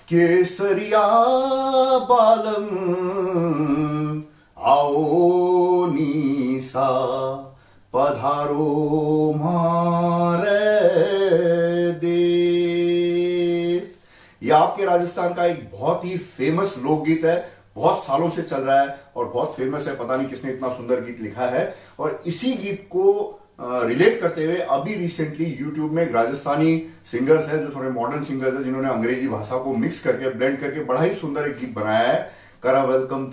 केसरिया बालम आओ निसा पधारो मारे देश। ये आपके राजस्थान का एक बहुत ही फेमस लोकगीत है, बहुत सालों से चल रहा है और बहुत फेमस है। पता नहीं किसने इतना सुंदर गीत लिखा है। और इसी गीत को रिलेट करते हुए अभी रिसेंटली यूट्यूब में राजस्थानी सिंगर्स हैं जो थोड़े मॉडर्न सिंगर्स हैं, जिन्होंने अंग्रेजी भाषा को मिक्स करके ब्लेंड करके बड़ा ही सुंदर एक गीत बनाया है। करा वेलकम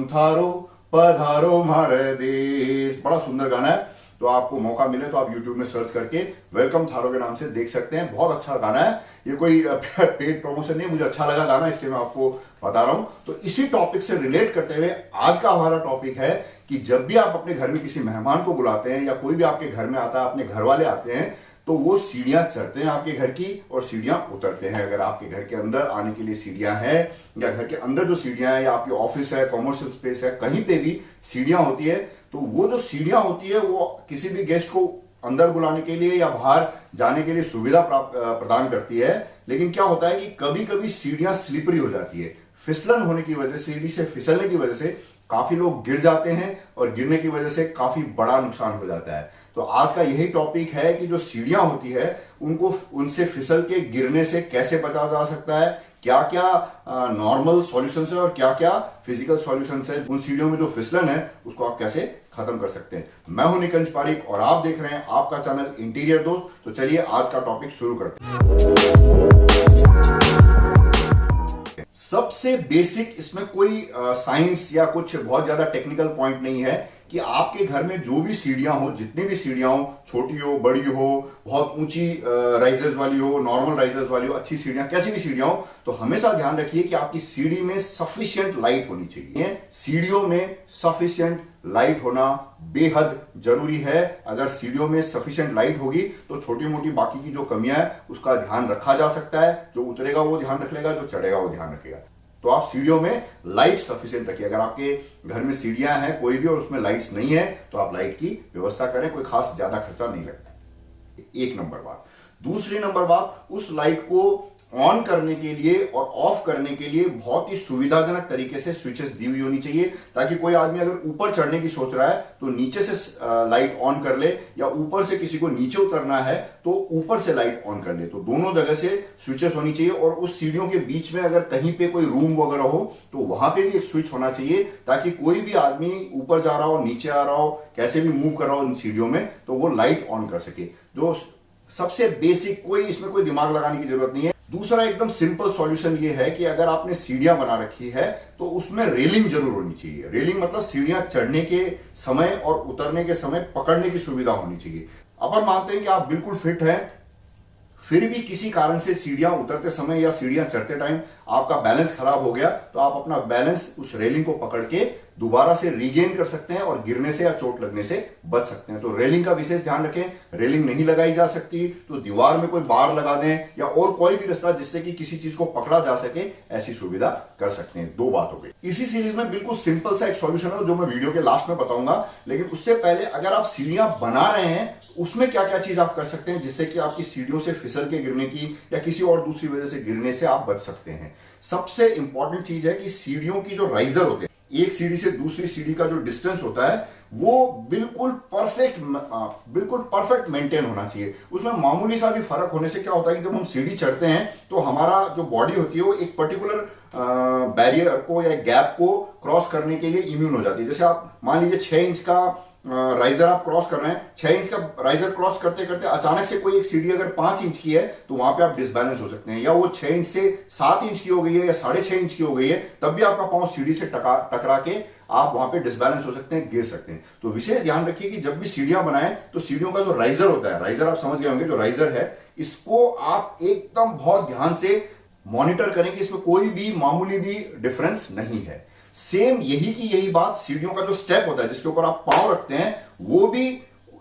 थारो पधारो मारे देश। बड़ा सुंदर गाना है। तो आपको मौका मिले तो आप YouTube में सर्च करके वेलकम थारो के नाम से देख सकते हैं। बहुत अच्छा गाना है। ये कोई पेड प्रमोशन नहीं, मुझे अच्छा लगा गाना, इसलिए मैं आपको बता रहा हूं। तो इसी टॉपिक से रिलेट करते हुए आज का हमारा टॉपिक है कि जब भी आप अपने घर में किसी मेहमान को बुलाते हैं या कोई भी आपके घर में आता है, अपने घर वाले आते हैं, तो वो सीढ़ियां चढ़ते हैं आपके घर की और सीढ़ियां उतरते हैं। अगर आपके घर के अंदर आने के लिए सीढ़ियां हैं या घर के अंदर जो सीढ़ियां हैं या आपके ऑफिस है, कॉमर्शियल स्पेस है, कहीं पे भी सीढ़ियां होती है, तो वो जो सीढ़ियां होती है वो किसी भी गेस्ट को अंदर बुलाने के लिए या बाहर जाने के लिए सुविधा प्रदान करती है। लेकिन क्या होता है कि कभी कभी सीढ़ियां स्लिपरी हो जाती है। फिसलन होने की वजह से, सीढ़ी से फिसलने की वजह से काफी लोग गिर जाते हैं और गिरने की वजह से काफी बड़ा नुकसान हो जाता है। तो आज का यही टॉपिक है कि जो सीढ़ियां होती है उनको उनसे फिसल के गिरने से कैसे बचा जा सकता है, क्या क्या नॉर्मल सॉल्यूशंस है और क्या क्या फिजिकल सॉल्यूशंस है। उन सीढ़ियों में जो फिसलन है उसको आप कैसे खत्म कर सकते हैं। मैं हूं निकंज पारिक और आप देख रहे हैं आपका चैनल इंटीरियर दोस्त। तो चलिए आज का टॉपिक शुरू करते हैं। सबसे बेसिक, इसमें कोई साइंस या कुछ बहुत ज्यादा टेक्निकल पॉइंट नहीं है कि आपके घर में जो भी सीढ़ियां हो, जितनी भी सीढ़ियां हो, छोटी हो, बड़ी हो, बहुत ऊंची राइजर्स वाली हो, नॉर्मल राइजर्स वाली हो, अच्छी सीढ़ियां, कैसी भी सीढ़ियां हो, तो हमेशा ध्यान रखिए कि आपकी सीढ़ी में सफिशिएंट लाइट होनी चाहिए। सीढ़ियों में सफिशिएंट लाइट होना बेहद जरूरी है। अगर सीढ़ियों में सफिशिएंट लाइट होगी तो छोटी मोटी बाकी की जो कमियां है उसका ध्यान रखा जा सकता है। जो उतरेगा वो ध्यान रख लेगा, जो चढ़ेगा वो ध्यान रखेगा। तो आप सीढ़ियों में लाइट सफिशिएंट रखिए। अगर आपके घर में सीढ़ियां हैं कोई भी और उसमें लाइट्स नहीं है तो आप लाइट की व्यवस्था करें, कोई खास ज्यादा खर्चा नहीं लगता। एक नंबर बात। दूसरी नंबर बात, उस लाइट को ऑन करने के लिए और ऑफ करने के लिए बहुत ही सुविधाजनक तरीके से स्विचेस दी हुई होनी चाहिए, ताकि कोई आदमी अगर ऊपर चढ़ने की सोच रहा है तो नीचे से लाइट ऑन कर ले, या ऊपर से किसी को नीचे उतरना है तो ऊपर से लाइट ऑन कर ले। तो दोनों जगह से स्विचेस होनी चाहिए। और उस सीढ़ियों के बीच में अगर कहीं पे कोई रूम वगैरह हो तो वहां पे भी एक स्विच होना चाहिए, ताकि कोई भी आदमी ऊपर जा रहा हो, नीचे आ रहा हो, कैसे भी मूव कर रहा हो इन सीढ़ियों में, तो वो लाइट ऑन कर सके। जो सबसे बेसिक, कोई इसमें कोई दिमाग लगाने की जरूरत नहीं है। दूसरा एकदम सिंपल सॉल्यूशन ये है कि अगर आपने सीढ़ियां बना रखी है तो उसमें रेलिंग जरूर होनी चाहिए। रेलिंग मतलब सीढ़ियां चढ़ने के समय और उतरने के समय पकड़ने की सुविधा होनी चाहिए। अपन मानते हैं कि आप बिल्कुल फिट हैं, फिर भी किसी कारण से सीढ़ियां उतरते समय या सीढ़ियां चढ़ते टाइम आपका बैलेंस खराब हो गया, तो आप अपना बैलेंस उस रेलिंग को पकड़ के दोबारा से रीगेन कर सकते हैं और गिरने से या चोट लगने से बच सकते हैं। तो रेलिंग का विशेष ध्यान रखें। रेलिंग नहीं लगाई जा सकती तो दीवार में कोई बार लगा दें या और कोई भी रास्ता जिससे कि किसी चीज को पकड़ा जा सके, ऐसी सुविधा कर सकते हैं। दो बात हो गई। इसी सीरीज में बिल्कुल सिंपल सा एक सॉल्यूशन है जो मैं वीडियो के लास्ट में बताऊंगा। लेकिन उससे पहले अगर आप सीढ़ियां बना रहे हैं उसमें क्या क्या चीज आप कर सकते हैं जिससे कि आपकी सीढ़ियों से फिसल के गिरने की या किसी और दूसरी वजह से गिरने से आप बच सकते हैं। सबसे इंपॉर्टेंट चीज है कि सीढ़ियों की जो राइजर होते हैं, एक सीढ़ी से दूसरी सीढ़ी का जो डिस्टेंस होता है वो बिल्कुल परफेक्ट मेंटेन होना चाहिए। उसमें मामूली सा भी फर्क होने से क्या होता है कि जब हम सीढ़ी चढ़ते हैं तो हमारा जो बॉडी होती है वो एक पर्टिकुलर बैरियर को या गैप को क्रॉस करने के लिए इम्यून हो जाती है। जैसे आप मान लीजिए 6 इंच का राइजर आप क्रॉस कर रहे हैं, 6 इंच का राइजर क्रॉस करते करते अचानक से कोई एक सीढ़ी अगर 5 इंच की है तो वहां पे आप डिसबैलेंस हो सकते हैं, या वो 6 इंच से 7 इंच की हो गई है या 6.5 इंच की हो गई है, तब भी आपका पांव सीढ़ी से टकरा के आप वहां पे डिसबैलेंस हो सकते हैं, गिर सकते हैं। तो विशेष ध्यान रखिए कि जब भी सीढ़ियां बनाएं तो सीढ़ियों का जो राइजर होता है, राइजर आप समझ गए होंगे, जो राइजर है इसको आप एकदम बहुत ध्यान से मॉनिटर करें कि इसमें कोई भी मामूली भी डिफरेंस नहीं है। सेम यही की यही बात सीढ़ियों का जो स्टेप होता है जिसके ऊपर आप पांव रखते हैं वो भी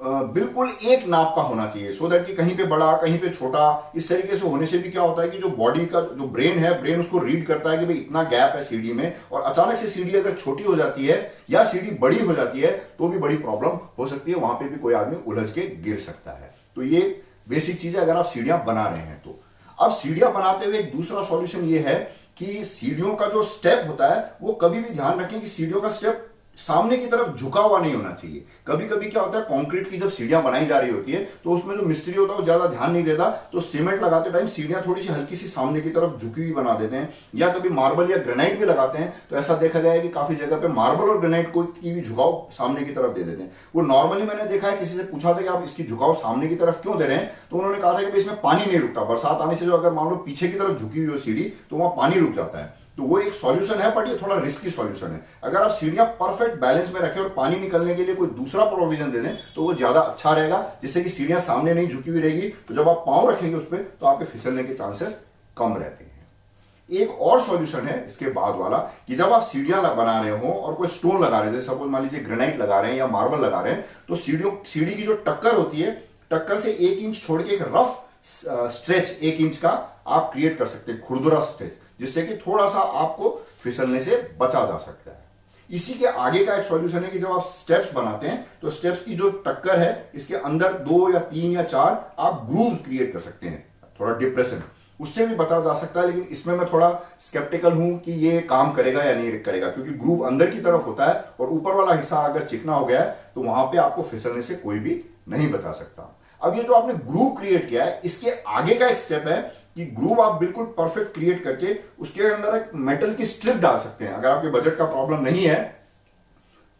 बिल्कुल एक नाप का होना चाहिए, सो दैट कि कहीं पे बड़ा कहीं पे छोटा। इस तरीके से होने से भी क्या होता है कि जो बॉडी का जो ब्रेन है, ब्रेन उसको रीड करता है कि भाई इतना गैप है सीढ़ी में, और अचानक से सीढ़ी अगर छोटी हो जाती है या सीढ़ी बड़ी हो जाती है तो भी बड़ी प्रॉब्लम हो सकती है, वहां पे भी कोई आदमी उलझ के गिर सकता है। तो ये बेसिक चीज है अगर आप सीढ़ियां बना रहे हैं तो। अब सीढ़ियां बनाते हुए एक दूसरा सॉल्यूशन ये है कि सीढ़ियों का जो स्टेप होता है वो कभी भी ध्यान रखें कि सीढ़ियों का स्टेप सामने की तरफ झुका हुआ नहीं होना चाहिए। कभी कभी क्या होता है, कंक्रीट की जब सीढ़ियां बनाई जा रही होती है तो उसमें जो मिस्त्री होता है वो ज्यादा ध्यान नहीं देता, तो सीमेंट लगाते टाइम सीढ़ियां थोड़ी सी हल्की सी सामने की तरफ झुकी हुई बना देते हैं। या कभी मार्बल या ग्रेनाइट भी लगाते हैं तो ऐसा देखा गया है कि काफी जगह पे मार्बल और ग्रेनाइट को की भी झुकाव सामने की तरफ दे देते हैं। वो नॉर्मली मैंने देखा है, किसी से पूछा था कि आप इसकी झुकाव सामने की तरफ क्यों दे रहे हैं, तो उन्होंने कहा था कि इसमें पानी नहीं रुकता, बरसात आने से जो अगर मान लो पीछे की तरफ झुकी हुई हो सीढ़ी तो वहां पानी रुक जाता है। तो वो एक सॉल्यूशन है, बट ये थोड़ा रिस्की सॉल्यूशन है। अगर आप सीढ़ियां परफेक्ट बैलेंस में रखें और पानी निकलने के लिए कोई दूसरा प्रोविजन दे दें तो वो ज्यादा अच्छा रहेगा, जिससे कि सीढ़ियां सामने नहीं झुकी हुई रहेगी, तो जब आप पांव रखेंगे उस पर तो आपके फिसलने के चांसेस कम रहते हैं। एक और सॉल्यूशन है इसके बाद वाला कि जब आप सीढ़ियां बना रहे हो और कोई स्टोन लगा रहे हैं, जैसे सपोज मान लीजिए ग्रेनाइट लगा रहे हैं या मार्बल लगा रहे हैं, तो सीढ़ी की जो टक्कर होती है, टक्कर से 1 इंच छोड़ के एक रफ स्ट्रेच 1 इंच का आप क्रिएट कर सकते हैं, खुरदुरा स्ट्रेच, जिससे कि थोड़ा सा आपको फिसलने से बचा जा सकता है। इसी के आगे का एक सॉल्यूशन है कि जब आप स्टेप्स बनाते हैं तो स्टेप्स की जो टक्कर है इसके अंदर 2 या 3 या 4 आप ग्रूव क्रिएट कर सकते हैं, थोड़ा डिप्रेशन, उससे भी बचा जा सकता है। लेकिन इसमें मैं थोड़ा स्केप्टिकल हूं कि ये काम करेगा या नहीं करेगा, क्योंकि ग्रूव अंदर की तरफ होता है और ऊपर वाला हिस्सा अगर चिकना हो गया है तो वहां पे आपको फिसलने से कोई भी नहीं बचा सकता। अब ये जो आपने ग्रूव क्रिएट किया है, इसके आगे का एक स्टेप है कि ग्रूव आप बिल्कुल परफेक्ट क्रिएट करके उसके अंदर एक मेटल की स्ट्रिप डाल सकते हैं। अगर आपके बजट का प्रॉब्लम नहीं है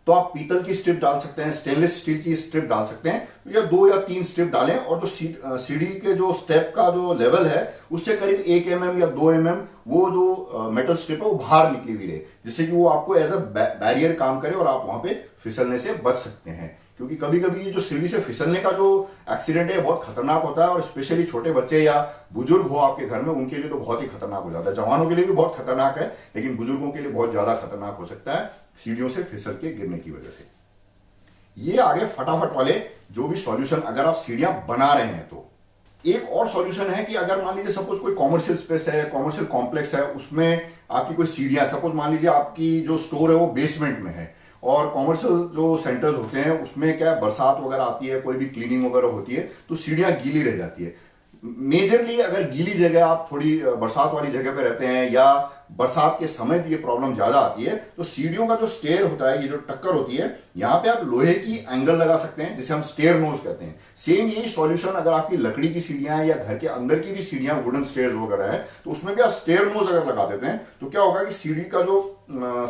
तो आप पीतल की स्ट्रिप डाल सकते हैं, स्टेनलेस स्टील की स्ट्रिप डाल सकते हैं, या 2 या 3 स्ट्रिप डालें और जो सीढ़ी के जो स्टेप का जो लेवल है उससे करीब 1 mm या 2 mm वो जो मेटल स्ट्रिप है वो बाहर निकली हुई रहे, जिससे कि वो आपको एज अ बैरियर काम करे और आप वहां पे फिसलने से बच सकते हैं। क्योंकि कभी कभी ये जो सीढ़ी से फिसलने का जो एक्सीडेंट है बहुत खतरनाक होता है, और स्पेशली छोटे बच्चे या बुजुर्ग हो आपके घर में उनके लिए तो बहुत ही खतरनाक हो जाता है। जवानों के लिए भी बहुत खतरनाक है, लेकिन बुजुर्गों के लिए बहुत ज्यादा खतरनाक हो सकता है सीढ़ियों से फिसल के गिरने की वजह से। ये आगे फटाफट वाले जो भी सॉल्यूशन अगर आप सीढ़ियां बना रहे हैं तो। एक और सॉल्यूशन है कि अगर मान लीजिए सपोज कोई कॉमर्शियल स्पेस है, कॉमर्शियल कॉम्प्लेक्स है, उसमें आपकी कोई सीढ़ियां, सपोज मान लीजिए आपकी जो स्टोर है वो बेसमेंट में है, और कॉमर्शियल जो सेंटर्स होते हैं उसमें क्या बरसात वगैरह आती है, कोई भी क्लीनिंग वगैरह होती है तो सीढ़ियां गीली रह जाती है। मेजरली अगर गीली जगह आप थोड़ी बरसात वाली जगह पे रहते हैं या बरसात के समय भी ये प्रॉब्लम ज्यादा आती है, तो सीढ़ियों का जो स्टेयर होता है, ये जो टक्कर होती है, यहां पे आप लोहे की एंगल लगा सकते हैं जिसे हम स्टेयर नोज कहते हैं। सेम यही सॉल्यूशन अगर आपकी लकड़ी की सीढ़ियां हैं या घर के अंदर की भी सीढ़ियां वुडन स्टेयर्स वगैरह है तो उसमें भी आप स्टेयर नोज अगर लगा देते हैं तो क्या होगा कि सीढ़ी का जो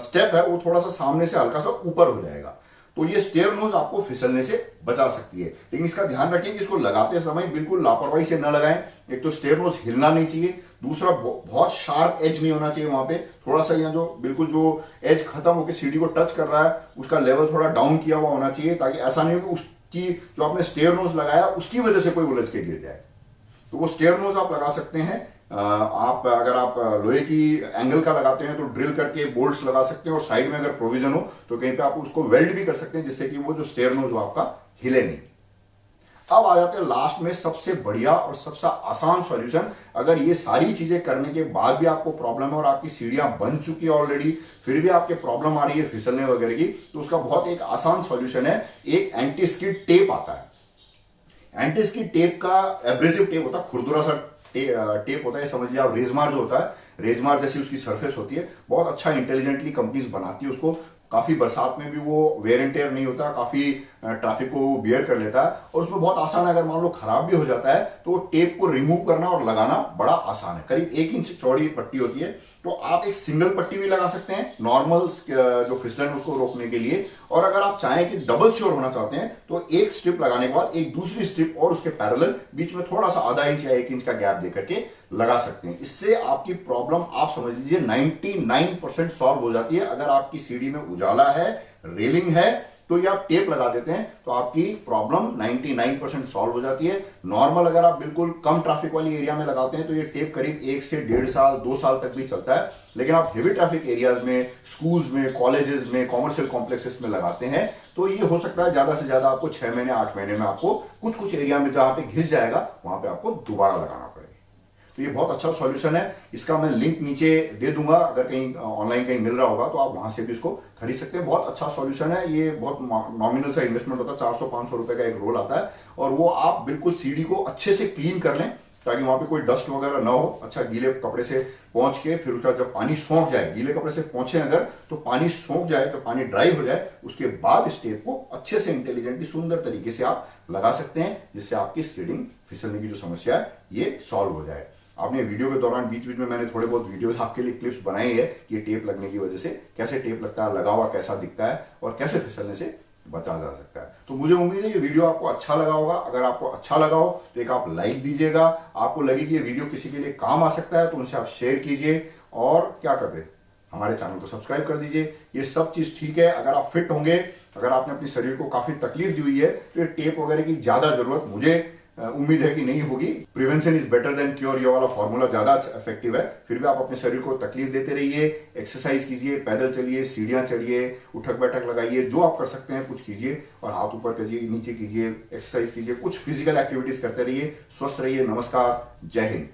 स्टेप है वो थोड़ा सा सामने से हल्का सा ऊपर हो जाएगा, तो ये स्टेयर नोज आपको फिसलने से बचा सकती है। लेकिन इसका ध्यान रखें कि इसको लगाते समय बिल्कुल लापरवाही से न लगाएं। एक तो स्टेयर नोज हिलना नहीं चाहिए, दूसरा बहुत शार्प एज नहीं होना चाहिए, वहां पे थोड़ा सा यहाँ जो बिल्कुल जो एज खत्म होकर सीढ़ी को टच कर रहा है उसका लेवल थोड़ा डाउन किया हुआ होना चाहिए, ताकि ऐसा नहीं हो कि उसकी जो आपने स्टेयर नोज लगाया उसकी वजह से कोई उलझ के गिर जाए। तो वो स्टेयर नोज आप लगा सकते हैं। आप अगर आप लोहे की एंगल का लगाते हैं तो ड्रिल करके बोल्ट्स लगा सकते हैं, और साइड में अगर प्रोविजन हो तो कहीं पे आप उसको वेल्ड भी कर सकते हैं, जिससे कि वो जो स्टेयर नोज वो आपका हिले नहीं। अब आ जाते हैं लास्ट में सबसे बढ़िया और सबसे आसान सॉल्यूशन। अगर ये सारी चीजें करने के बाद भी आपको प्रॉब्लम है और आपकी सीढ़ियां बन चुकी है ऑलरेडी, फिर भी आपके प्रॉब्लम आ रही है फिसलने वगैरह की, तो उसका बहुत एक आसान सॉल्यूशन है। एक एंटी स्किड टेप आता है। एंटी स्किड टेप का एब्रेसिव टेप होता है, खुरदुरा सा टेप होता है, समझ लिया आप। रेजमार जो होता है, रेजमार जैसी उसकी सरफेस होती है, बहुत अच्छा इंटेलिजेंटली कंपनीज बनाती है उसको। काफी बरसात में भी वो वेयर एंड टेयर नहीं होता, काफी ट्रैफिक को बियर कर लेता है, और उसमें बहुत आसान है। अगर मान लो खराब भी हो जाता है तो टेप को रिमूव करना और लगाना बड़ा आसान है। करीब 1 इंच चौड़ी पट्टी होती है, तो आप एक सिंगल पट्टी भी लगा सकते हैं नॉर्मल जो फिसलन उसको रोकने के लिए, और अगर आप चाहें कि डबल श्योर होना चाहते हैं तो एक स्ट्रिप लगाने के बाद एक दूसरी स्ट्रिप और उसके पैरेलल बीच में थोड़ा सा आधा इंच या 1 इंच का गैप दे करके लगा सकते हैं। इससे आपकी प्रॉब्लम आप समझ लीजिए 99% सॉल्व हो जाती है। अगर आपकी सीढ़ी में उजाला है, रेलिंग है, तो ये आप टेप लगा देते हैं तो आपकी प्रॉब्लम 99% सॉल्व हो जाती है। नॉर्मल अगर आप बिल्कुल कम ट्रैफिक वाली एरिया में लगाते हैं तो ये टेप करीब 1 से 1.5 साल 2 साल तक भी चलता है। लेकिन आप हेवी ट्रैफिक एरियाज में, स्कूल्स में, कॉलेजेस में, कॉमर्शियल कॉम्प्लेक्सेस में लगाते हैं तो ये हो सकता है ज्यादा से ज्यादा आपको 6 महीने 8 महीने में आपको कुछ एरिया में जहां पे घिस जाएगा वहां पे आपको दोबारा लगाना पड़ेगा। तो ये बहुत अच्छा सॉल्यूशन है। इसका मैं लिंक नीचे दे दूंगा, अगर कहीं ऑनलाइन कहीं मिल रहा होगा तो आप वहां से भी इसको खरीद सकते हैं। बहुत अच्छा सॉल्यूशन है। ये बहुत नॉमिनल सा इन्वेस्टमेंट होता है, 400-500 रुपए का एक रोल आता है, और वो आप बिल्कुल सीढ़ी को अच्छे से क्लीन कर लें, ताकि वहां पे कोई डस्ट वगैरह ना हो। अच्छा गीले कपड़े से पोंछ के फिर उसका जब पानी सूख जाए, गीले कपड़े से पोंछे अगर तो पानी सूख जाए, तो पानी ड्राई हो जाए, उसके बाद इस टेप को अच्छे से इंटेलिजेंटली सुंदर तरीके से आप लगा सकते हैं, जिससे आपकी स्किडिंग फिसलने की जो समस्या है ये सॉल्व हो जाए। आपने वीडियो के दौरान बीच बीच में मैंने थोड़े बहुत वीडियोस आपके लिए क्लिप्स बनाए हैं कि ये टेप लगने की वजह से कैसे टेप लगता है, लगा हुआ कैसा दिखता है और कैसे फिसलने से बचा जा सकता है। तो मुझे उम्मीद है ये वीडियो आपको अच्छा लगा होगा। अगर आपको अच्छा लगा हो तो एक आप लाइक दीजिएगा। आपको लगे कि ये वीडियो किसी के लिए काम आ सकता है तो उनसे आप शेयर कीजिए, और क्या कर दे, हमारे चैनल को सब्सक्राइब कर दीजिए। ये सब चीज ठीक है। अगर आप फिट होंगे, अगर आपने अपने शरीर को काफी तकलीफ दी हुई है, तो ये टेप वगैरह की ज्यादा जरूरत मुझे उम्मीद है कि नहीं होगी। Prevention is better than cure, ये वाला फॉर्मूला ज्यादा इफेक्टिव है। फिर भी आप अपने शरीर को तकलीफ देते रहिए, एक्सरसाइज कीजिए, पैदल चलिए, सीढ़ियां चढ़िए, उठक बैठक लगाइए, जो आप कर सकते हैं कुछ कीजिए, और हाथ ऊपर कीजिए, नीचे कीजिए, एक्सरसाइज कीजिए, कुछ फिजिकल एक्टिविटीज करते रहिए। स्वस्थ रहिए। नमस्कार, जय हिंद।